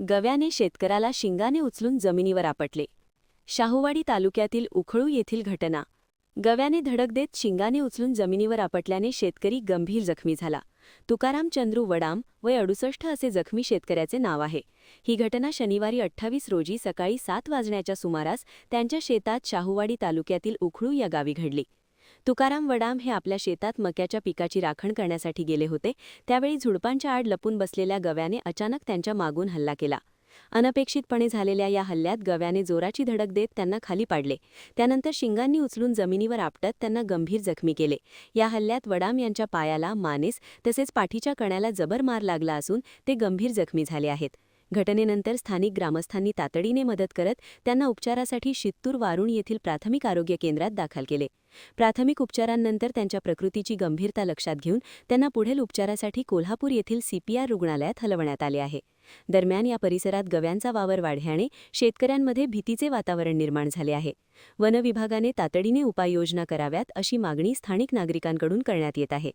गव्याने शेतकऱ्याला शिंगाने उचलून जमिनीवर आपटले. शाहूवाडी तालुक्यातील उखळू येथील घटना. गव्याने धडक देत शिंगाने उचलून जमिनीवर आपटल्याने शेतकरी गंभीर जखमी झाला. तुकाराम चंद्रू वडाम वय 68 असे जखमी शेतकऱ्याचे नाव आहे. ही घटना शनिवारी 28 रोजी सकाळी 7 वाजण्याच्या सुमारास त्यांच्या शेतात शाहूवाडी तालुक्यातील उखळू या गावी घडली. तुकाराम वडाम हे आपल्या शेतात मक्याच्या पिकाची राखण करण्यासाठी गेले होते. त्यावेळी झुडपांच्या आड लपून बसलेल्या गव्याने अचानक त्यांच्या मागून हल्ला केला. अनपेक्षितपणे झालेल्या या हल्ल्यात गव्याने जोराची धडक देत त्यांना खाली पाडले. त्यानंतर शिंगांनी उचलून जमिनीवर आपटत त्यांना गंभीर जखमी केले. या हल्ल्यात वडाम यांच्या पायाला, मानेस तसेच पाठीच्या कण्याला जबर मार लागला असून ते गंभीर जखमी झाले आहेत. घटनेनंतर स्थानिक ग्रामस्थांनी तातडीने मदत करत त्यांना उपचारासाठी शित्तूर वारुण येथील प्राथमिक आरोग्य केंद्रात दाखल केले. प्राथमिक उपचारांनंतर त्यांच्या प्रकृतीची गंभीरता लक्षात घेऊन त्यांना पुढील उपचारासाठी कोल्हापूर येथील सीपीआर रुग्णालयात हलवण्यात आले आहे. दरम्यान या परिसरात गव्यांचा वावर वाढल्याने शेतकऱ्यांमध्ये भीतीचे वातावरण निर्माण झाले आहे. वन विभागाने तातडीने उपाययोजना कराव्यात अशी मागणी स्थानिक नागरिकांकडून करण्यात येत आहे.